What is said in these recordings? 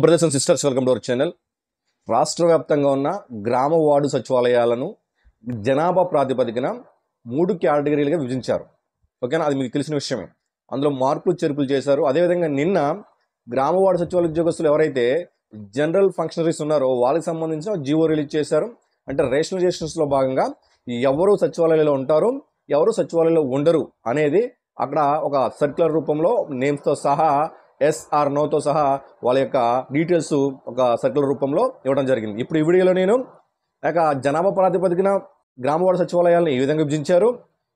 Brothers and sisters, welcome to our channel. రాష్ట్ర వ్యాప్తంగా ఉన్న గ్రామ వార్డు సచివాలయాలను జనాభా ప్రాతిపదికన 3 కేటగిరీలుగా విభజించారు. ఓకేనా, అది మీకు తెలిసిన విషయమే. అందులో మార్పులు చేర్పులు చేశారు. అదేవిధంగా నిన్న గ్రామ వార్డు సచివాలయ ఉద్యోగస్తులు ఎవరైతే జనరల్ ఫంక్షనరీస్ ఉన్నారో వాళ్ళకి సంబంధించిన జీవో రిలీజ్ చేశారు. అంటే రేషనలైజేషన్స్లో భాగంగా ఎవరు సచివాలయంలో ఉంటారు, ఎవరు సచివాలయంలో ఉండరు అనేది అక్కడ ఒక సర్క్యులర్ రూపంలో నేమ్స్తో సహా ఎస్ ఆర్ నోతో సహా వాళ్ళ యొక్క డీటెయిల్స్ ఒక సర్క్యులర్ రూపంలో ఇవ్వడం జరిగింది. ఇప్పుడు ఈ వీడియోలో నేను జనాభా ప్రాతిపదికన గ్రామ వార్డు సచివాలయాలను ఏ విధంగా విభజించారు,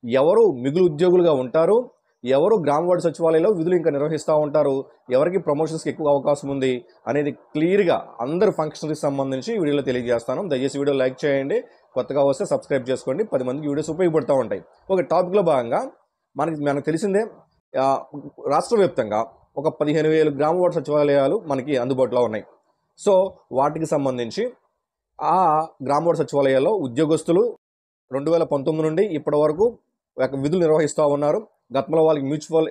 ఎవరు మిగులు ఉద్యోగులుగా ఉంటారు, ఎవరు గ్రామ వార్డు సచివాలయంలో విధులు ఇంకా నిర్వహిస్తూ ఉంటారు, ఎవరికి ప్రమోషన్స్కి ఎక్కువ అవకాశం ఉంది అనేది క్లియర్గా అందరు ఫంక్షనరీకి సంబంధించి వీడియోలో తెలియజేస్తాను. దయచేసి వీడియో లైక్ చేయండి, కొత్తగా వస్తే సబ్స్క్రైబ్ చేసుకోండి, 10 మందికి వీడియోస్ ఉపయోగపడుతూ ఉంటాయి. ఒక టాపిక్లో భాగంగా మనకు తెలిసిందే, రాష్ట్ర వ్యాప్తంగా ఒక 15,000 గ్రామ వార్డు సచివాలయాలు మనకి అందుబాటులో ఉన్నాయి. సో వాటికి సంబంధించి ఆ గ్రామ వార్డు సచివాలయాల్లో ఉద్యోగస్తులు 2019 నుండి ఇప్పటి వరకు విధులు నిర్వహిస్తూ ఉన్నారు. గతంలో వాళ్ళకి మ్యూచువల్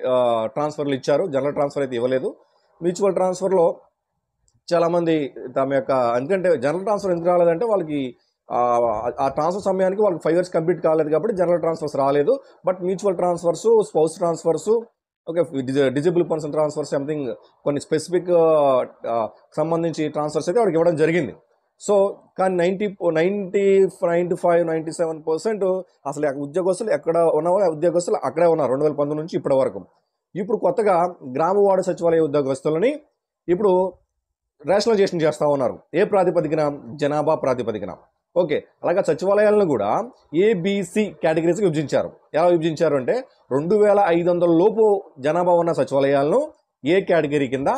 ట్రాన్స్ఫర్లు ఇచ్చారు, జనరల్ ట్రాన్స్ఫర్ అయితే ఇవ్వలేదు. మ్యూచువల్ ట్రాన్స్ఫర్లో చాలామంది తమ యొక్క, ఎందుకంటే జనరల్ ట్రాన్స్ఫర్ ఎందుకు రాలేదంటే వాళ్ళకి ఆ ట్రాన్స్ఫర్ సమయానికి వాళ్ళకి 5 years కంప్లీట్ కాలేదు కాబట్టి జనరల్ ట్రాన్స్ఫర్స్ రాలేదు. But mutual transfers, spouse transfers, okay, disable person transfer, something కొన్ని స్పెసిఫిక్ సంబంధించి ట్రాన్స్ఫర్స్ అయితే వాడికి ఇవ్వడం జరిగింది. సో కానీ 97% అసలు ఉద్యోగస్తులు ఎక్కడ ఉన్నారో ఉద్యోగస్తులు అక్కడే ఉన్నారు 2019 నుంచి ఇప్పటి వరకు. ఇప్పుడు కొత్తగా గ్రామ వార్డు సచివాలయ ఉద్యోగస్తులని ఇప్పుడు రేషనలైజేషన్ చేస్తూ ఉన్నారు. ఏ ప్రాతిపదికన? జనాభా ప్రాతిపదికన. ఓకే, అలాగే సచివాలయాలను కూడా ఏబిసి కేటగిరీస్కి విభజించారు. ఎలా విభజించారు అంటే 2,500 లోపు జనాభా ఉన్న సచివాలయాలను ఏ కేటగిరీ కింద,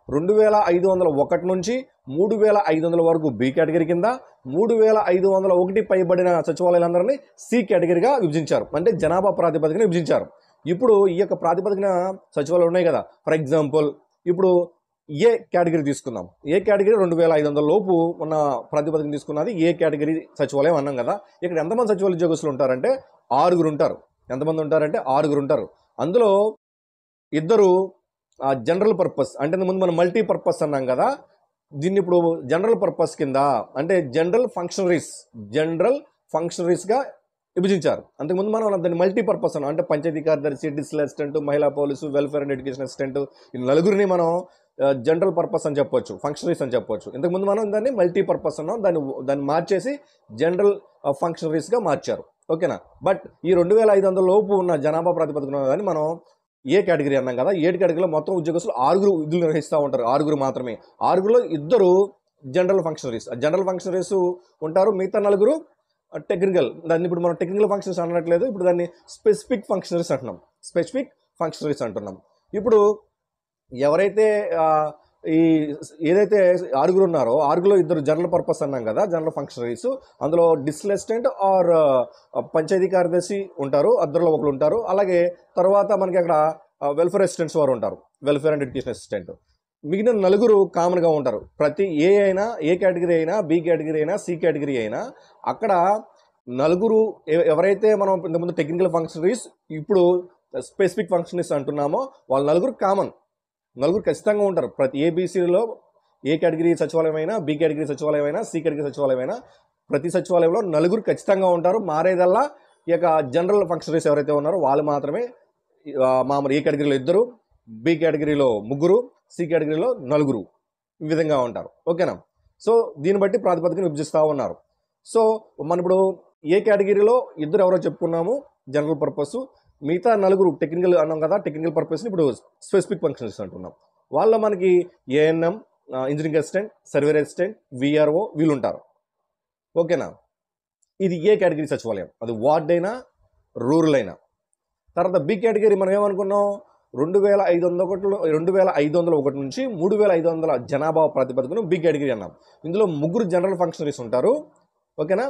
2,501 నుంచి 3,500 వరకు బి కేటగిరీ కింద, 3,501 పైబడిన సచివాలయాలందరినీ సి కేటగిరీగా విభజించారు. అంటే జనాభా ప్రాతిపదికన విభజించారు. ఇప్పుడు ఈ యొక్క ప్రాతిపదికన సచివాలయాలు ఉన్నాయి కదా, ఫర్ ఎగ్జాంపుల్ ఇప్పుడు ఏ కేటగిరీ తీసుకుందాం. ఏ కేటగిరీ 2,500 లోపు ఉన్న ప్రాతిపదికన తీసుకున్నది ఏ కేటగిరీ సచివాలయం అన్నాం కదా. ఇక్కడ ఎంతమంది సచివాలయ ఉద్యోగస్తులు ఉంటారంటే 6 ఉంటారు. ఎంతమంది ఉంటారంటే 6 ఉంటారు. అందులో 2 జనరల్ పర్పస్, అంటే ముందు మనం మల్టీ పర్పస్ అన్నాం కదా, దీన్ని ఇప్పుడు జనరల్ పర్పస్ కింద అంటే జనరల్ ఫంక్షనరీస్గా విభజించారు. అంతకుముందు మనం దాన్ని మల్టీ పర్పస్ అన్నాం. అంటే పంచాయతీ కార్యదర్శి, డిస్ట్రిక్ట్ అసిస్టెంట్, మహిళా police, welfare and education assistant, ఈ నలుగురిని మనం జనరల్ పర్పస్ అని చెప్పొచ్చు, ఫంక్షనరీస్ అని చెప్పొచ్చు. ఇంతకుముందు మనం దాన్ని మల్టీ పర్పస్ అన్నాం, దాన్ని మార్చేసి జనరల్ ఫంక్షనరీస్గా మార్చారు. ఓకేనా. బట్ ఈ 2,500 లోపు ఉన్న జనాభా ప్రాతిపదికన దాన్ని మనం ఏ కేటగిరీ అన్నాం కదా. ఏ కేటగిరీలో మొత్తం ఉద్యోగస్తులు 6 విధులు నిర్వహిస్తూ ఉంటారు. 6 మాత్రమే. 6లో 2 జనరల్ ఫంక్షనరీస్ ఉంటారు. మిగతా 4 టెక్నికల్. దాన్ని ఇప్పుడు మనం టెక్నికల్ ఫంక్షనరీస్ అనట్లేదు, ఇప్పుడు దాన్ని స్పెసిఫిక్ ఫంక్షనరీస్ అంటున్నాం. ఇప్పుడు ఎవరైతే ఏదైతే 6 ఉన్నారో 6లో 2 జనరల్ పర్పస్ అన్నాం కదా, జనరల్ ఫంక్షనరీస్. అందులో డిస్ట్రిక్ట్ అసిస్టెంట్ ఆర్ పంచాయతీ కార్యదర్శి ఉంటారు, 2లో 1 ఉంటారు. అలాగే తర్వాత మనకి అక్కడ వెల్ఫేర్ అసిస్టెంట్స్ వారు ఉంటారు, వెల్ఫేర్ అండ్ ఎడ్యుకేషన్ అసిస్టెంట్. మిగిలిన 4 కామన్గా ఉంటారు. ప్రతి ఏ కేటగిరీ అయినా, బి కేటగిరీ అయినా, సి కేటగిరీ అయినా అక్కడ 4 ఎవరైతే మనం ఇంతకుముందు టెక్నికల్ ఫంక్షనరీస్, ఇప్పుడు స్పెసిఫిక్ ఫంక్షనరీస్ అంటున్నామో వాళ్ళ 4 కామన్. 4 ఖచ్చితంగా ఉంటారు. ప్రతి ఏబిసిలో ఏ కేటగిరీ సచివాలయం అయినా, బి కేటగిరీ సచివాలయం అయినా, సి కేటగిరీ సచివాలయం అయినా ప్రతి సచివాలయంలో 4 ఖచ్చితంగా ఉంటారు. మారేదల్లా ఈ యొక్క జనరల్ ఫంక్షనరీస్ ఎవరైతే ఉన్నారో వాళ్ళు మాత్రమే మామూలు ఏ కేటగిరీలో 2, బి కేటగిరీలో 3, సి కేటగిరీలో 4 ఈ విధంగా ఉంటారు. ఓకేనా. సో దీన్ని బట్టి ప్రాతిపదికన విభజిస్తూ ఉన్నారు. సో మనం ఇప్పుడు ఏ కేటగిరీలో 2 ఎవరో చెప్పుకున్నాము జనరల్ పర్పస్, మిగతా 4 టెక్నికల్ అన్నాం కదా, టెక్నికల్ పర్పస్ని ఇప్పుడు స్పెసిఫిక్ ఫంక్షనరీస్ అంటున్నాం. వాళ్ళ మనకి ANM, engineering assistant, surveyor assistant, VRO వీళ్ళు ఉంటారు. ఓకేనా. ఇది ఏ కేటగిరీ సచివాలయం, అది వార్డ్ అయినా రూరల్ అయినా. తర్వాత బి కేటగిరీ మనం ఏమనుకున్నాం, 2,501 నుంచి 3,500 జనాభా ప్రాతిపదికన బి కేటగిరీ అన్నాం. ఇందులో 3 జనరల్ ఫంక్షనరీస్ ఉంటారు. ఓకేనా.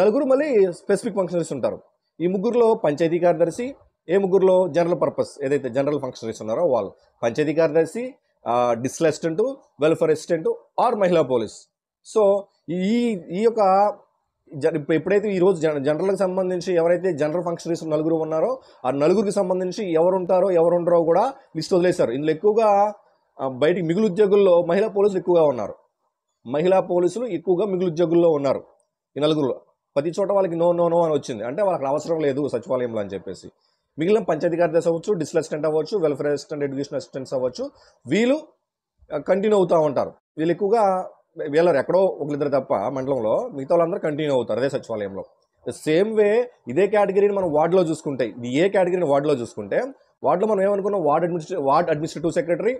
4 మళ్ళీ స్పెసిఫిక్ ఫంక్షనరీస్ ఉంటారు. ఈ 3లో పంచాయతీ కార్యదర్శి, 3లో జనరల్ పర్పస్ ఏదైతే జనరల్ ఫంక్షనరీస్ ఉన్నారో వాళ్ళు పంచాయతీ కార్యదర్శి, district assistant, welfare assistant are మహిళా పోలీస్. సో ఈ యొక్క ఎప్పుడైతే ఈరోజు జనరల్కి సంబంధించి ఎవరైతే జనరల్ ఫంక్షనరీస్ 4 ఉన్నారో ఆ 4కి సంబంధించి ఎవరు ఉంటారో ఎవరు ఉండరో కూడా లిస్ట్ వదిలేశారు. ఇందులో ఎక్కువగా బయటికి మిగులు ఉద్యోగుల్లో మహిళా పోలీసులు ఎక్కువగా ఉన్నారు. మహిళా పోలీసులు ఎక్కువగా మిగులు ఉద్యోగుల్లో ఉన్నారు. ఈ నలుగురులో ప్రతి చోట వాళ్ళకి నో నో నో అని వచ్చింది. అంటే వాళ్ళకి అవసరం లేదు సచివాలయంలో అని చెప్పేసి. మిగిలిన పంచాయతీ కార్యదర్శి అవ్వచ్చు, డిస్ట్రిక్ట్ అసిస్టెంట్ అవ్వచ్చు, వెల్ఫేర్ అసిస్టెంట్, ఎడ్యుకేషన్ అసిస్టెంట్స్ అవ్వచ్చు, వీళ్ళు కంటిన్యూ అవుతూ ఉంటారు. వీళ్ళు ఎక్కువగా వీళ్ళరు ఎక్కడో ఒకరిద్దరు తప్ప మండలంలో మిగతా వాళ్ళందరూ కంటిన్యూ అవుతారు అదే సచివాలయంలో. సేమ్ వే ఇదే కేటగిరీని మనం వార్డులో చూసుకుంటే, ఇది ఏ కేటగిరీని వార్డులో చూసుకుంటే, వార్డులో మనం ఏమనుకున్నాం, ward administrative secretary,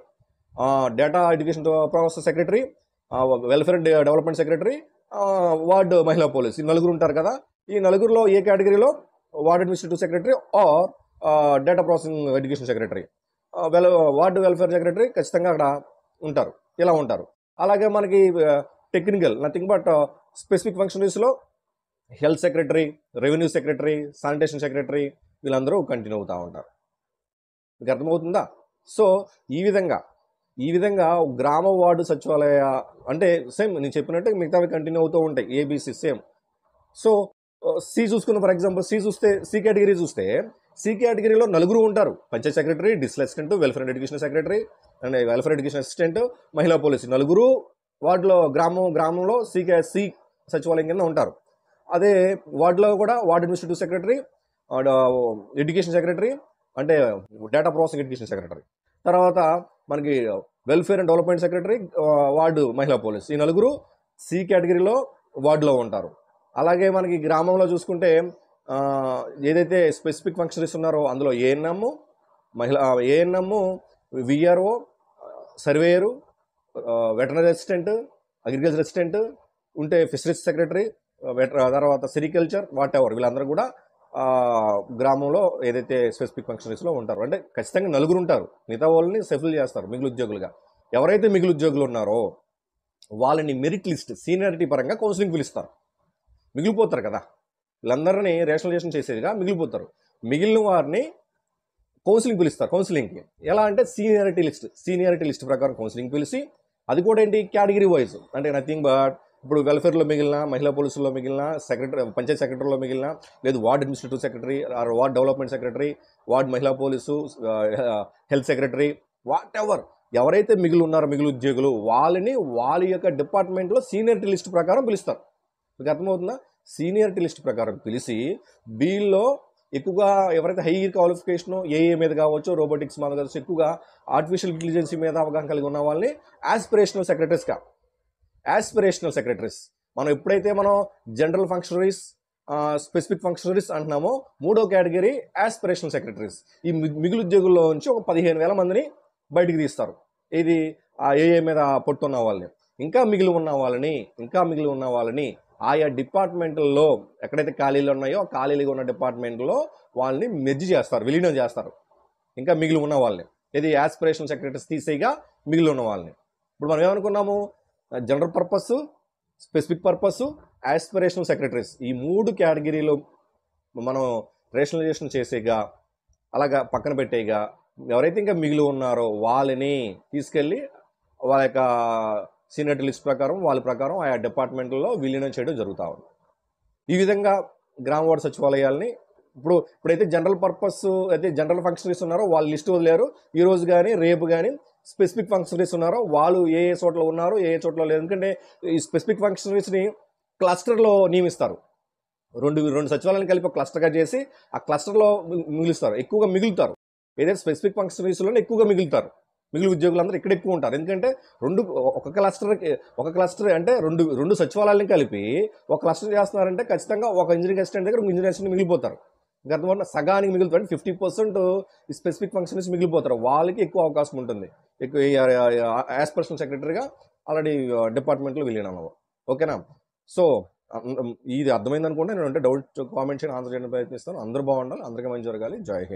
data education process secretary, welfare development secretary, ward మహిళా పోలీస్, ఈ నలుగురు ఉంటారు కదా. ఈ నలుగురులో ఏ కేటగిరీలో ward administrative secretary or data processing education secretary, ward welfare secretary ఖచ్చితంగా అక్కడ ఉంటారు, ఇలా ఉంటారు. అలాగే మనకి టెక్నికల్ నథింగ్ బట్ స్పెసిఫిక్ ఫంక్షనరీస్లో health secretary, revenue secretary, sanitation secretary, వీళ్ళందరూ కంటిన్యూ అవుతూ ఉంటారు. మీకు అర్థమవుతుందా? సో ఈ విధంగా గ్రామ వార్డు సచివాలయ అంటే సేమ్ నేను చెప్పినట్టు మిగతావి కంటిన్యూ అవుతూ ఉంటాయి, ఏబీసీ సేమ్. సో సి చూసుకున్న, ఫర్ ఎగ్జాంపుల్ సి కేటగిరీ చూస్తే, సి కేటగిరీలో నలుగురు ఉంటారు, Panchayat secretary, district assistant, welfare and education secretary and welfare education assistant, మహిళా పోలీసు, నలుగురు వార్డులో గ్రామంలో సి సచివాలయం కింద ఉంటారు. అదే వార్డులో కూడా ward administrative secretary, education secretary అంటే డేటా ప్రాసెసింగ్ ఎడ్యుకేషన్ సెక్రటరీ, తర్వాత మనకి welfare and development secretary, ward మహిళా పోలీస్, ఈ నలుగురు సి కేటగిరీలో వార్డులో ఉంటారు. అలాగే మనకి గ్రామంలో చూసుకుంటే ఏదైతే స్పెసిఫిక్ ఫంక్షనరీస్ ఉన్నారో అందులో ANM, VRO, surveyor, veterinary assistant, agriculture assistant ఉంటే, ఫిషరీస్ సెక్రటరీ, తర్వాత సెరికల్చర్, వాట్ ఎవర్, వీళ్ళందరూ కూడా గ్రామంలో ఏదైతే స్పెసిఫిక్ ఫంక్షనరీస్లో ఉంటారు. అంటే ఖచ్చితంగా నలుగురు ఉంటారు, మిగతా వాళ్ళని సెఫిల్ చేస్తారు మిగులు ఉద్యోగులుగా. ఎవరైతే మిగులు ఉద్యోగులు ఉన్నారో వాళ్ళని మెరిట్ లిస్ట్ సీనియారిటీ పరంగా కౌన్సిలింగ్ పిలుస్తారు. మిగిలిపోతారు కదా, వీళ్ళందరినీ రేషనలైజేషన్ చేసేదిగా మిగిలిపోతారు. మిగిలిన వారిని కౌన్సిలింగ్ పిలుస్తారు. కౌన్సిలింగ్కి ఎలా అంటే సీనియారిటీ లిస్ట్ ప్రకారం కౌన్సిలింగ్ పిలిచి, అది కూడా ఏంటి కేటగిరీ వైజ్, అంటే నథింగ్ బట్ ఇప్పుడు వెల్ఫేర్లో మిగిలిన, మహిళా పోలీసుల్లో మిగిలిన, పంచాయత్ సెక్రటరీలో మిగిలిన, లేదు ward administrative secretary or ward development secretary, ward మహిళా police, health secretary, whatever, ఎవరైతే మిగిలి ఉన్నారో మిగులు ఉద్యోగులు వాళ్ళని వాళ్ళ యొక్క డిపార్ట్మెంట్లో సీనియారిటీ లిస్ట్ ప్రకారం పిలుస్తారు. మీకు అర్థమవుతుందా? సీనియారిటీ లిస్ట్ ప్రకారం పిలిచి వీళ్ళలో ఎక్కువగా ఎవరైతే హై క్వాలిఫికేషన్ ఏఏ మీద కావచ్చు, రోబోటిక్స్ మీద కావచ్చు, ఎక్కువగా ఆర్టిఫిషియల్ ఇంటెలిజెన్స్ మీద అవగాహన కలిగి ఉన్న వాళ్ళని యాస్పిరేషనల్ సెక్రటరీస్. మనం ఎప్పుడైతే జనరల్ ఫంక్షనరీస్, స్పెసిఫిక్ ఫంక్షనరీస్ అంటున్నామో, మూడో కేటగిరీ యాస్పిరేషనల్ సెక్రటరీస్. ఈ మిగులు ఉద్యోగుల్లో నుంచి ఒక 15,000 మందిని బయటికి తీస్తారు. ఇది ఆ ఏఏ మీద పట్టున్న వాళ్ళని, ఇంకా మిగిలి ఉన్న వాళ్ళని ఆయా డిపార్ట్మెంట్లో ఎక్కడైతే ఖాళీలు ఉన్నాయో ఖాళీలుగా ఉన్న డిపార్ట్మెంట్లో వాళ్ళని మెర్జ్ చేస్తారు, విలీనం చేస్తారు. ఇంకా మిగిలి ఉన్న వాళ్ళని, ఇది యాస్పిరేషనల్ సెక్రటరీస్ తీసేగా మిగిలి ఉన్న వాళ్ళని. ఇప్పుడు మనం ఏమనుకున్నాము, general purpose, specific purpose, aspirational secretaries, ఈ 3 కేటగిరీలో మనం రేషనలైజేషన్ చేసేగా అలాగా పక్కన పెట్టేగా ఎవరైతే ఇంకా మిగిలి ఉన్నారో వాళ్ళని తీసుకెళ్ళి వాళ్ళ యొక్క సీనియారిటీ లిస్ట్ ప్రకారం వాళ్ళ ప్రకారం ఆయా డిపార్ట్మెంట్లో విలీనం చేయడం జరుగుతూ ఉంది. ఈ విధంగా గ్రామ వార్డు సచివాలయాల్ని ఇప్పుడైతే జనరల్ పర్పస్ అయితే జనరల్ ఫంక్షనరీస్ ఉన్నారో వాళ్ళు లిస్ట్ వదిలేరు. ఈ రోజు కానీ రేపు కానీ స్పెసిఫిక్ ఫంక్షనరీస్ ఉన్నారో వాళ్ళు ఏ చోట్ల ఉన్నారు, ఏ చోట్ల లేదు. ఎందుకంటే ఈ స్పెసిఫిక్ ఫంక్షనరీస్ని క్లస్టర్లో నియమిస్తారు. రెండు సచివాలయాన్ని కలిపి క్లస్టర్గా చేసి ఆ క్లస్టర్లో మిగులుస్తారు, ఎక్కువగా మిగులుతారు. ఏదైతే స్పెసిఫిక్ ఫంక్షనరీస్లోనే ఎక్కువగా మిగులుతారు. మిగిలిన ఉద్యోగులందరూ ఇక్కడ ఎక్కువ ఉంటారు. ఎందుకంటే ఒక క్లస్టర్ అంటే రెండు సచివాలయాలను కలిపి ఒక క్లస్టర్ చేస్తున్నారంటే ఖచ్చితంగా ఒక ఇంజనీరింగ్ అసిస్టెంట్ దగ్గర ఇంజనీరింగ్ అసిస్టెంట్ మిగిలిపోతారు. గతంలో సగానికి మిగులుతారు, అంటే 50% స్పెసిఫిక్ ఫంక్షన్స్ మిగిలిపోతారు. వాళ్ళకి ఎక్కువ అవకాశం ఉంటుంది. ఎక్కువ యాస్పిరేషనల్ సెక్రటరీగా ఆల్రెడీ డిపార్ట్మెంట్లో విలీనం అవ్వ. ఓకేనా? సో ఇది అర్థమైంది అనుకుంటే నేను డౌట్ కామెంట్ చేయడం ఆన్సర్ చేయడానికి ప్రయత్నిస్తాను. అందరూ బాగుండాలి, అందరికీ మంచి జరగాలి. జై హింద్.